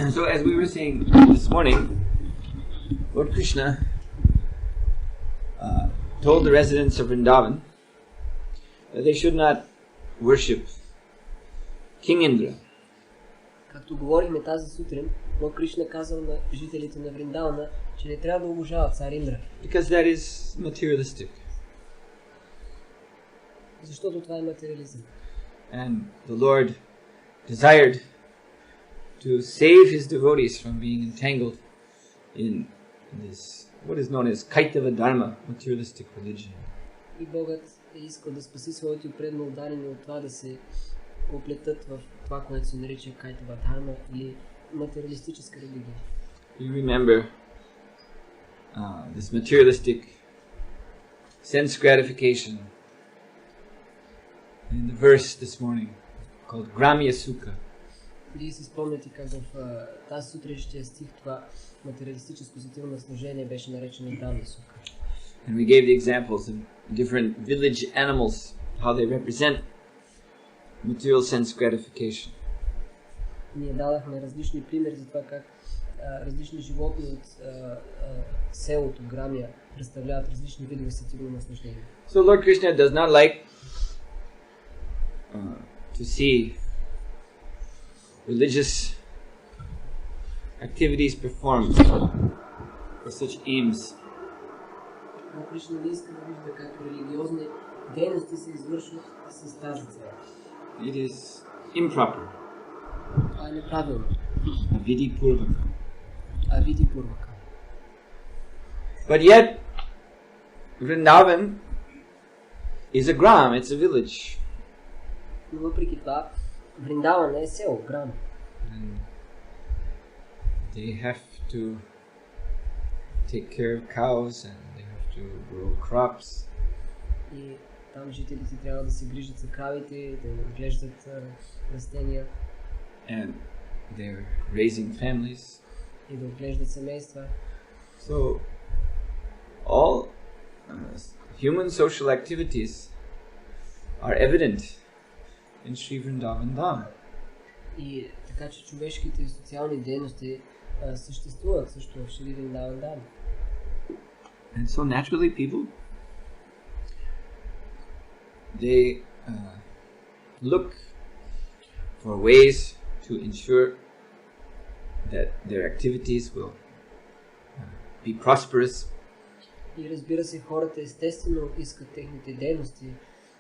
So as we were saying this morning, Lord Krishna told the residents of Vrindavan that they should not worship King Indra. Както говорихме тази сутрин, Лорд Кришна казал на жителите на Вриндавана, че не трябва да обожават цар Индра. Because that is materialistic. Защото това е материализъм. And the Lord desired to save his devotees from being entangled in this, what is known as Kaitava Dharma, materialistic religion. И Богът е искал да спаси своите предно ударени от това да се оплетат в това, което се нарича Kaitava Dharma или материалистическа религия. You remember this materialistic sense gratification in the verse this morning called Gramya Sukha. Вие си спомняте как в тази сутрешния стих това материалистическо сетивно наслаждение беше наречено Gramya Sukha. And we gave the examples of different village animals, how they represent material sense gratification. Ние дадахме различни примери за това как различни животни от селото Грамия представляват различни видове сетивно наслаждение. So Lord Krishna does not like to see religious activities performed for such aims. Но Кришна не иска да вижда как религиозни дейности се извършват с тази цел. It is improper. Това е неправилно. Avidi purvaka. Авиди пурвака. But yet, Vrindavan is a gram, it's a village. Но въпреки това, Вриндаван е село, грам. And they have to take care of cows and they have to grow crops. И там жителите трябва да се грижат за кравите, да отглеждат растения. And they're raising families. И да отглеждат семейства. So, all human social activities are evident in Sri Vrindavan Dham. И така че човешките и социални дейности съществуват също в Шри Вриндаван Dham. And so naturally people, they look for ways to ensure that their activities will be prosperous. И разбира се, хората естествено искат техните дейности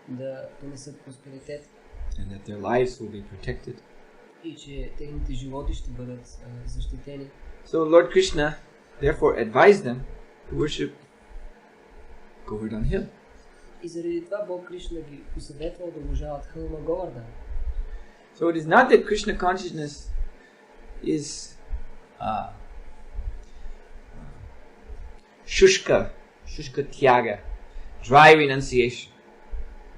да донесат просперитет. And that their lives will be protected. И че техните животи ще бъдат защитени. So Lord Krishna therefore advised them to worship Govardhan Hill. И заради това Бог Кришна ги посъветвал да обожават хълма Говардан. So it is not that Krishna consciousness is shushka tyaga, dry renunciation.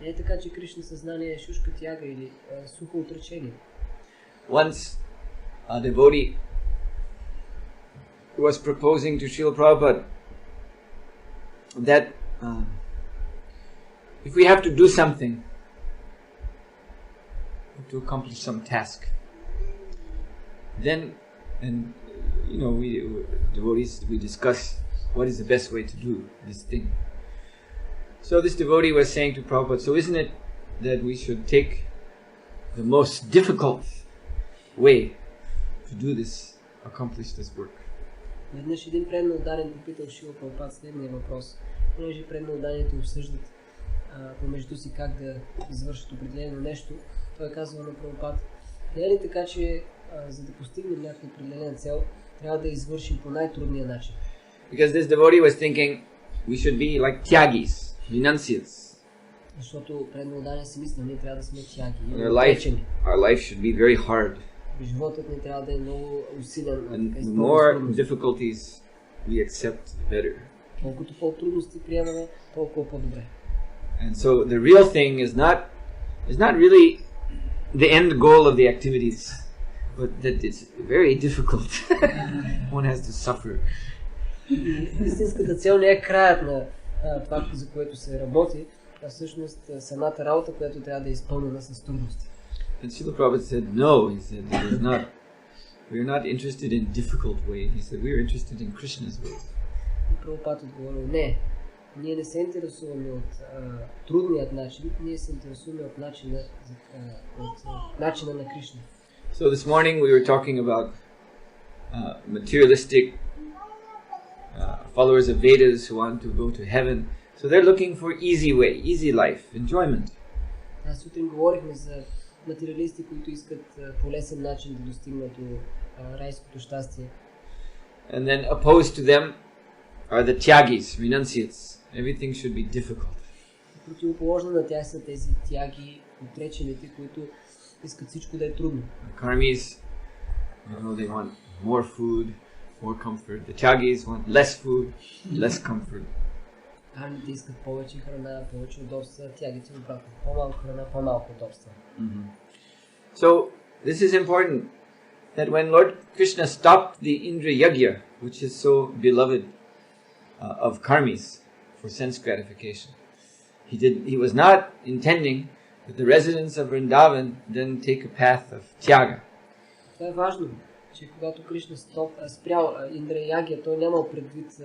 Не е така, че Кришна съзнание е шушка тяга или сухо отречение. Once a devotee was proposing to Srila Prabhupada that if we have to do something, to accomplish some task, then, and you know, we devotees, we discuss what is the best way to do this thing. So this devotee was saying to Prabhupada, so isn't it that we should take the most difficult way to do this, accomplish this work? Веднъж един предно ударен попитал Шрила Прабхупад следния въпрос. Понеже предно ударените обсъждат помежду си как да извършат определено нещо, той казва на Прабхупад, не е ли така, че за да постигнем някаква определена цел, трябва да извършим по най-трудния начин? Because this devotee was thinking we should be like tyagis, renunciates. Защото предно ударен си мисля, ние трябва да сме тяги. Our life should be very hard. Животът ни трябва да е много усилен. And the more difficulties we accept, the better. Колкото по-трудности приемаме, толкова по-добре. And so the real thing is not really the end goal of the activities, but that it's very difficult. One has to suffer. Истинската цел не е краят на това, за което се работи, а всъщност самата работа, която трябва да е изпълнена с трудности. And Srila Prabhupada said, no, he said, it is not We are not interested in difficult way. He said we are interested in Krishna's way. И Прабхупад отговорил, не, ние не се интересуваме от трудният начин, ние се интересуваме от начина на Кришна. So this morning we were talking about materialistic followers of Vedas who want to go to heaven. So they're looking for easy way, easy life, enjoyment. Аз сутрин говорихме за материалисти, които искат по лесен начин да достигнат до райското щастие. And then opposed to them are the tyagis, renunciates. Everything should be difficult. Противоположно на тях са тези тяги, отречените, които искат всичко да е трудно. Karmis, they want more food, more comfort. The tyagis want less food, less comfort. Кармите искат повече храна, повече удобства, тягите обратно. По-малко храна, по-малко удобства. So this is important, that when Lord Krishna stopped the Indra Yagya, which is so beloved of karmis for sense gratification, he was not intending that the residents of Vrindavan then take a path of tyaga. Това е важно, че когато Кришна спрял Индра Ягия, той нямал предвид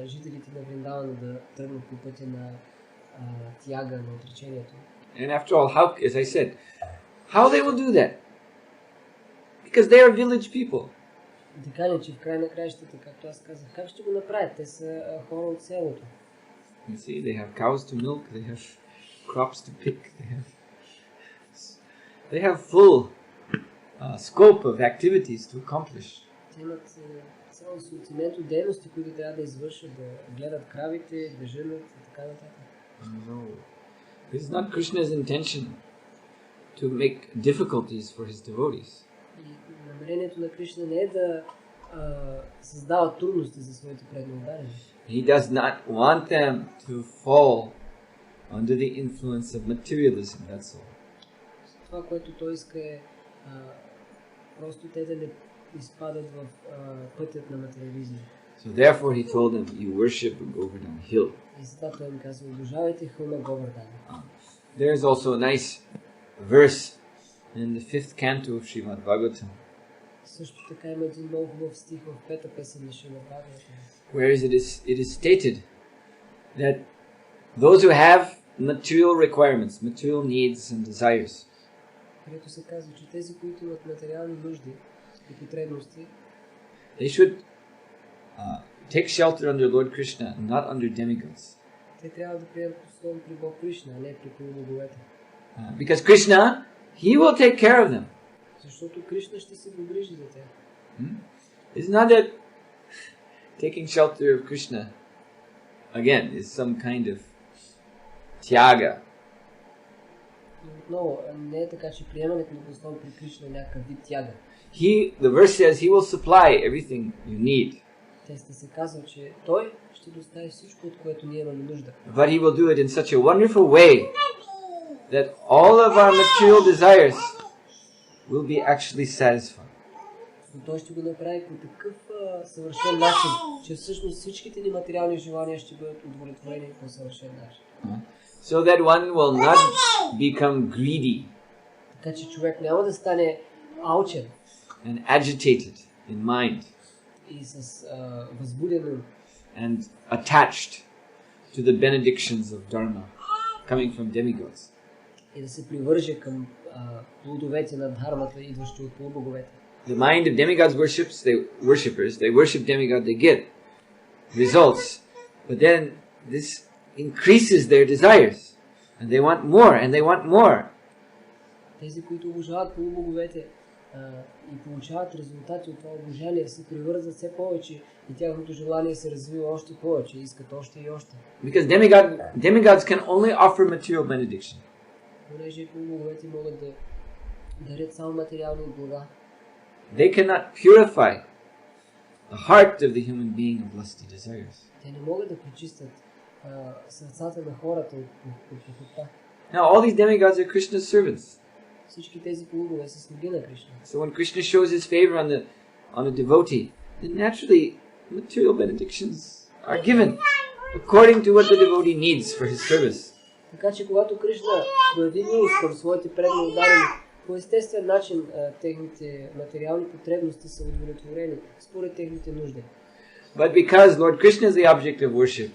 жителите на Вриндавана да тръгнат по пътя на тяга, на отречението. And after all, how, as I said, how they will do that? Because they are village people. Така не, че в край на краищата, както аз казах, как ще го направят? Те са хора от селото. You see, they have cows to milk, they have crops to pick, they have full scope of activities to accomplish. Те имат цял асортимент от дейности, които трябва да извършат, да гледат кравите, да женат и така нататък. No. This is not Krishna's intention to make difficulties for his devotees. И намерението на Кришна не е да създава трудности за своите преданни. He does not want them to fall under the influence of materialism, that's all. Това, което той иска е просто те да не изпадат в пътят на материализма. So therefore he told them, you worship Govardhana hill. И затова той им казва, обожавайте хълма Говардхана. There is also a nice verse in the 5th canto of Srimad Bhagavatam. Също така има един много хубав стих в пета песен на Шримад Бхагаватам. Where it is stated that those who have material requirements, material needs and desires, където се казва, че тези, които имат материални нужди и потребности, they should take shelter under Lord Krishna, not under demigods. Те трябва да приемат подслон при Бог Кришна, а не при полубоговете. Because Krishna, he will take care of them. Защото Кришна ще се погрижи за тях. It's not that taking shelter of Krishna, again, is some kind of tyaga. Отново, не е така, че приемането на подслон при Кришна е някакъв вид тяга. The verse says he will supply everything you need. Текстът се казва, че той ще достави всичко, от което ние имаме нужда. But he will do it in such a wonderful way that all of our material desires will be actually satisfied. Но той ще го направи по такъв съвършен начин, че всъщност всичките ни материални желания ще бъдат удовлетворени по съвършен начин. So that one will not become greedy. Така че човек няма да стане алчен. And agitated in mind. И с възбуден ум. And attached to the benedictions of Dharma coming from demigods. И да се привърже към плодовете на дхармата, идващи от полубоговете. The mind of demigods they worship demigod, they get results. But then this increases their desires. And they want more, and they want more. Тези, които обожават полубоговете и получават резултати от това обожание, се привързват все повече и тяхното желание се развива още повече, искат още и още. Because demigods can only offer material benediction. Понеже полубоговете могат да дарят само материални блага. They cannot purify the heart of the human being of lusty desires. Те не могат да пречистят сърцата на хората от похотта. Now all these demigods are Krishna's servants. Всички тези полубогове са слуги на Кришна. So when Krishna shows his favor on a devotee, then naturally material benedictions are given according to what the devotee needs for his service. Така че когато Кришна прояви милост към своите преданни отдадени, По естествен начин техните материални потребности са удовлетворени според техните нужди. But because Lord Krishna is the object of worship,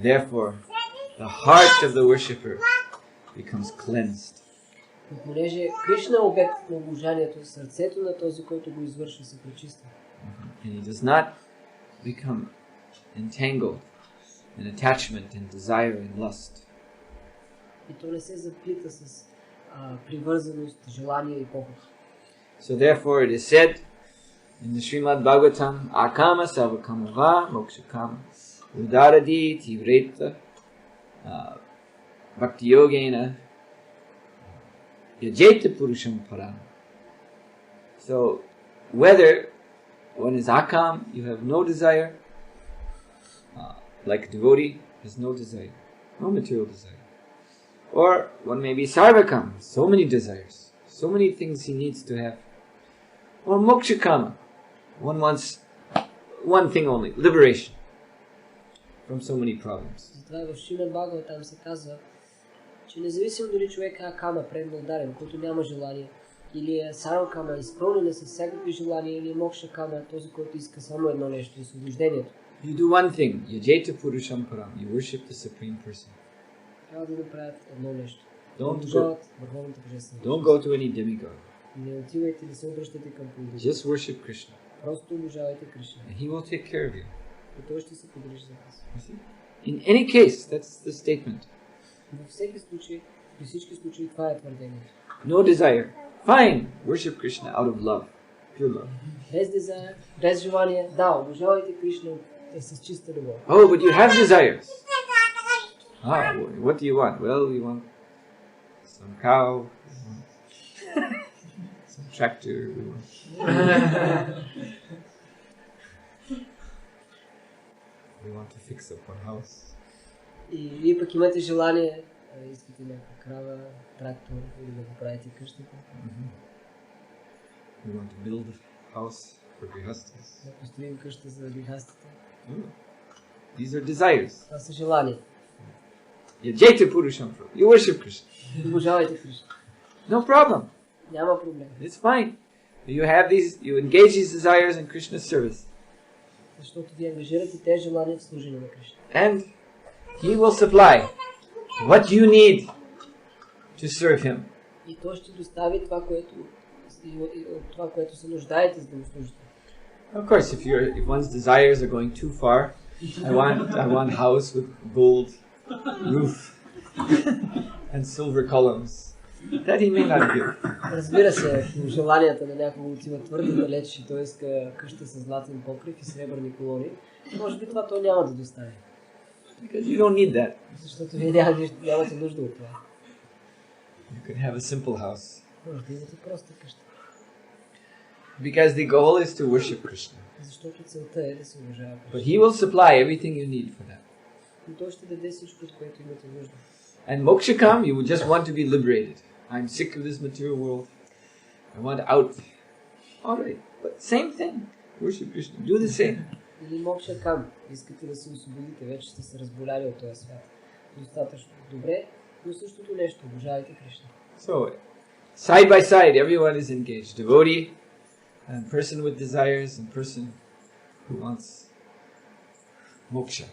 therefore the heart of the worshipper becomes cleansed. Но понеже Кришна е обект на обожанието, сърцето на този, който го извършва, се пречиства. And he does not become entangled in attachment and desire and lust. И то не се заплита с привързаност, желание и поход. So therefore it is said in the Srimad Bhagavatam, Akama Savakamava Mokshakama Udaradi Tivreta Bhakti Yogena Yajeta Purusham Param. So whether one is Akam, you have no desire, like a devotee has no desire, no material desire. Or one may be Sarvakam, so many desires, so many things he needs to have. Or Mokshakama, one wants one thing only, liberation from so many problems. Затова в Шримад Бхагаватам се казва, че независимо дали човек е Акама, предно ударен, който няма желание, или е Сарвакама, изпълнен с всякакви желания, или е Мокшакама, този, който иска само едно нещо, освобождението. You do one thing, Yajeta Purusham Param, you worship the Supreme Person. Трябва да направят едно нещо. Don't go to any demigod. Не отивайте да се обръщате към пуджа. Just worship Krishna. Просто обожавайте Кришна. And he will take care of you. И той ще се погрижи за вас. In any case, that's the statement. Във всеки случай, при всички случаи, това е твърдението. No desire. Fine, worship Krishna out of love, pure love. Без desire, без желание, да, обожавайте Кришна с чиста любов. Oh, but you have desires. What do you want? Well, you want some cow, some tractor. We want to fix up one house. И вие пък имате желание, искате някаква крава, трактор или да го правите къщата. We want to build a house for grihastas. Да построим къща за грихастите. These are desires. Това са желания. Yajeta Purusham. You worship Krishna. Обожавайте Кришна. No problem. Няма проблем. It's fine. You have these, you engage these desires in Krishna's service. Защото ви ангажирате тези желания в служение на Кришна. And he will supply what you need to serve him. И той ще достави това, което се нуждаете, за да му служите. Of course, if one's desires are going too far, I want house with gold roof and silver columns. That he may not give. Разбира се, ако желанията на някого отиват твърде далеч и той иска къща с златен покрив и сребърни колони, може би това той няма да достави. Because you don't need that. Защото вие нямате нужда от това. You can have a simple house. Може да имате проста къща. Because the goal is to worship Krishna. Защото целта е да се уважава Кришна. But he will supply everything you need for that. Но той ще даде всичко, от което имате нужда. And mokshakam, you would just want to be liberated. I'm sick of this material world. I want out. Alright, but same thing. Worship Krishna. Do the same. Или мокшакам. Искате да се освободите, вече сте се разболяли от този свят. Достатъчно добре, но същото нещо. Обожавайте Кришна. So, side by side, everyone is engaged. Devotee, and person with desires, and person who wants moksha.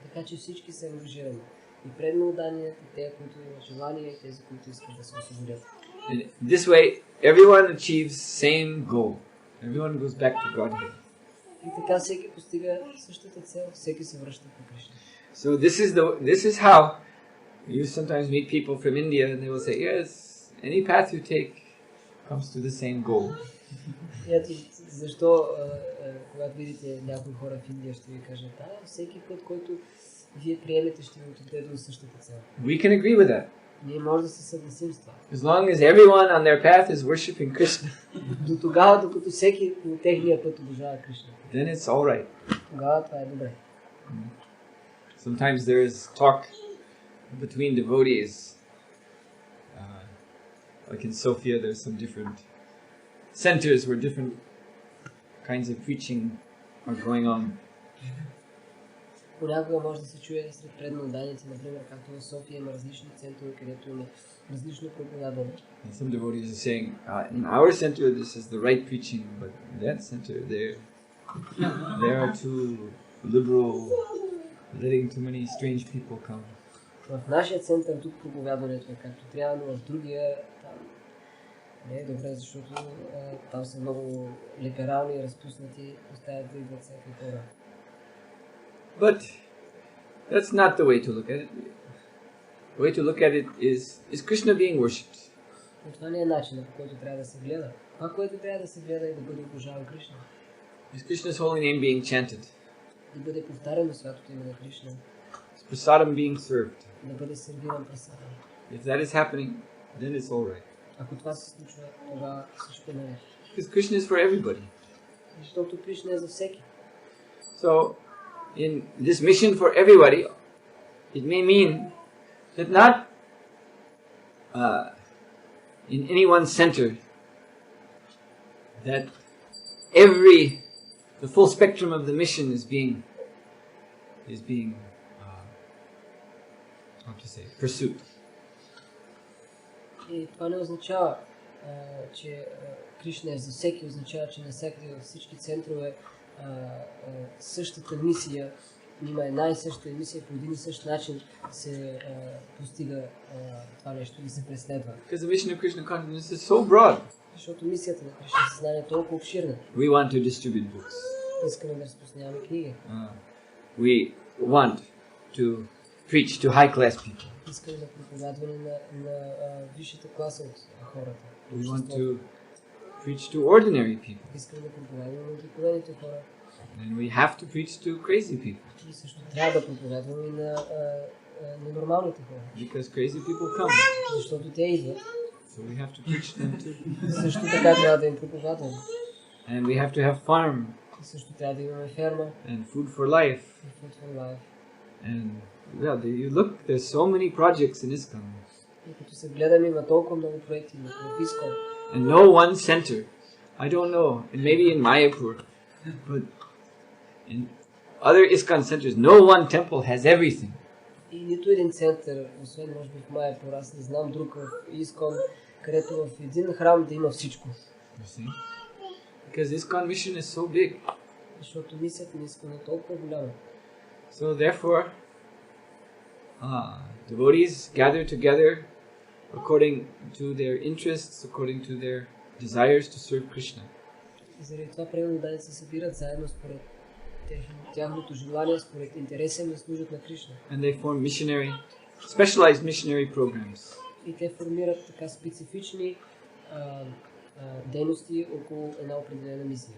Така че всички са ангажирани. И предно уданието, и те, които имат желание, и тези, които искат да се освободят. In this way, everyone achieves same goal. Everyone goes back to Godhead. И така всеки постига същата цел, всеки се връща към Кришна. So this is how you sometimes meet people from India and they will say, yes, any path you take comes to the same goal. Ето защо, когато видите някои хора в Индия, ще ви кажат, всеки път, който вие приемете, ще ви отведе до същата цел. We can agree with that. Ние може да се съгласим с това. As long as everyone on their path is worshipping Krishna. До тогава, докато всеки по техния път обожава Кришна. Then it's all right. Тогава това е добре. Sometimes there is talk between devotees. Like in Sofia, there's some different centers where different kinds of preaching are going on. Понякога може да се чуе сред преданоданици, например, както в София има различни центрове, където има различно проповядване. And some devotees are saying, in our center this is the right preaching, but in that center they are too liberal, letting too many strange people come. В нашия център тук проповядването е както трябва, но в другия там не е добре, защото там са много либерални и разпуснати, оставят да идват всякакви хора. But that's not the way to look at it. The way to look at it is Krishna being worshipped? Но това не е начинът, по който трябва да се гледа. Това, което трябва да се гледа е да бъде обожаван Кришна. Is Krishna's holy name being chanted? Да бъде повтаряно святото име на Кришна. Is prasadam being served? Да бъде сервиран прасада. If that is happening, then it's all right. Ако това се случва, тогава всичко е наред. Because Krishna is for everybody. Защото Кришна е за всеки. So, in this mission for everybody, it may mean that not in any one center, that the full spectrum of the mission is being how to say, pursued. И това не означава, че Кришна е за всеки, означава, че навсякъде във всички центрове същата мисия, има една и съща мисия, по един и същ начин се постига това нещо и се преследва. Because the mission of Krishna consciousness is so broad. Защото мисията на Кришна съзнание е толкова обширна. We want to distribute books. Искаме да разпространяваме книги. We want to preach to high class people. Искаме да проповядваме на висшата класа от хората. We want to preach to ordinary people. Искаме да проповядваме на обикновените хора. And we have to preach to crazy people. И също трябва да проповядваме и на нормалните хора. Because crazy people come. Защото те идват. So we have to preach them too. Също така трябва да им проповядваме. And we have to have farm. И също трябва да имаме ферма. And food for life. Food for life. And yeah, you look, there's so many projects in ISKCON. И като се гледаме, има толкова много проекти в ISKCON. And no one center, I don't know, and maybe in Mayapur, but in other ISKCON centers, no one temple has everything. И нито един център, освен може би в Майапур, аз не знам друг в ISKCON, където в един храм да има всичко. You see? Because ISKCON mission is so big. Защото мисията на ISKCON е толкова голяма. So therefore, devotees gather together according to their interests, according to their desires to serve Krishna. И заради това преданодайци се събират заедно според тяхното желание, според интереса им да служат на Кришна. And they form specialized missionary programs. И те формират така специфични дейности около една определена мисия.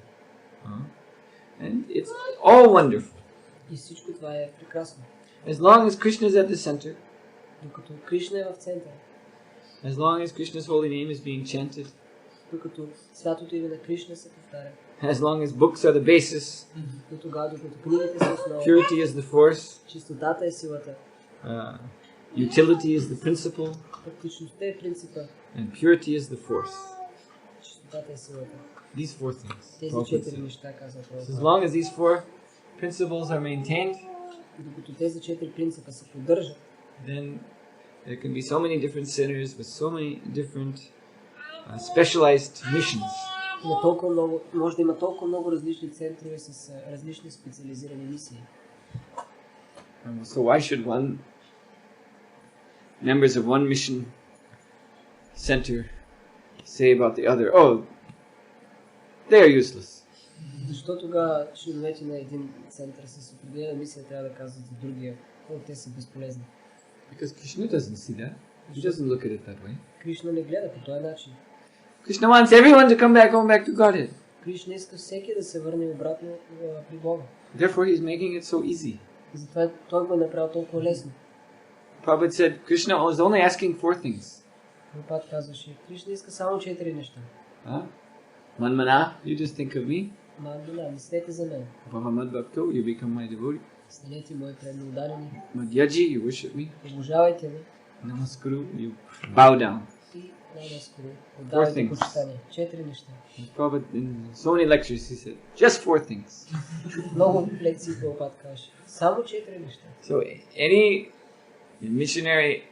And it's all wonderful. И всичко това е прекрасно. As long as Krishna is at the center, докато Кришна е в центъра, as long as Krishna's holy name is being chanted, докато святото име на Кришна се повтаря, as long as books are the basis, до тогава, докато книгите са основа, purity is the force, чистотата е силата, utility is the principle, практичността е принципа, and purity is the force. чистотата е силата. These four things. Тези четири неща казва Прабхупада. As long as these four principles are maintained, и докато тези четири принципа се поддържат, then there can be so many different centers with so many different specialized missions. Може да има толкова много различни центрове с различни специализирани мисии. So why should members of one mission center say about the other, oh, they are useless? Защо тогава членовете на един център с определена мисия трябва да казват за другия, те са безполезни? Because Krishna doesn't see that. He doesn't look at it that way. Кришна не гледа по този начин. Krishna wants everyone to come back to Godhead. Кришна иска всеки да се върне обратно при Бога. Therefore he's making it so easy. И затова той го е направил толкова лесно. Prabhupada said Krishna was only asking 4 things. Прабхупада казваше, Кришна иска само 4 неща. Manmana, you just think of me. Манмана, мислете за мен. Bhavamad Bhakto, you become my devotee. Станете мои преданодадени. Madhyaji, you worship me. Обожавайте ме. Namaskuru, you bow down. И Най-наскоро. Four Отдавайте things. почитание. 4 неща. Prabhupada, in so many lectures, he said, just 4 things. Много лекции Прабхупад каже. Само 4 неща. So any missionary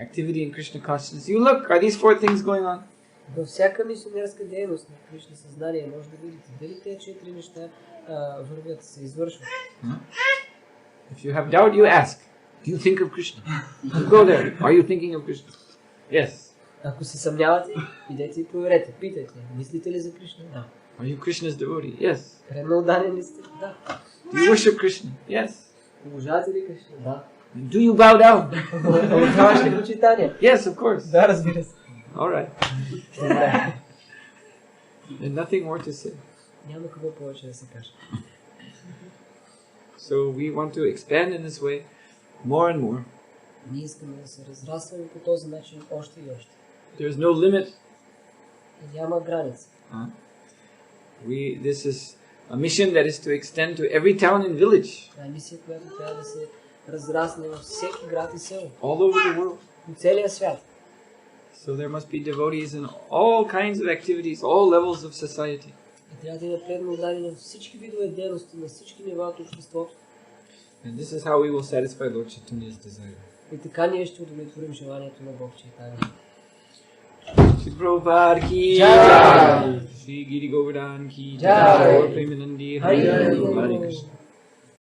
activity in Krishna consciousness, you look, are these 4 things going on? Във всяка мисионерска дейност на Кришна съзнание може да видите дали тези 4 неща вървят, се извършват. If you have doubt, you ask, do you think of Krishna? You go there, are you thinking of Krishna? Yes. Ако се съмнявате, идете и проверете, питайте, мислите ли за Кришна? Да. Are you Krishna's devotee? Yes. Преданно отдаден ли сте? Да. Do you worship Krishna? Yes. Обожавате ли Кришна? Да. Do you bow down? Обожаваш ли почитание? Yes, of course. Да, разбира се. All right. And nothing more to say. Няма какво повече да се каже. So we want to expand in this way more and more. Ние искаме да се разрастваме по този начин още и още. There's no limit. И няма граница. This is a mission that is to extend to every town and village. Това е мисия, която трябва да се разрасне във всеки град и село. All over the world. По целия свят. So there must be devotees in all kinds of activities, all levels of society. И трябва да има преданно отдадени на всички видове дейности, на всички нива от обществото. And this is how we will satisfy Lord Chaitanya's desire. И така ние ще удовлетворим желанието на Бог Чайтания. Shri Prabhupada ki Jai. Shri Giri Govardhan ki Jai. Gaur Premanandi Hari Hare Hare. Hare Krishna.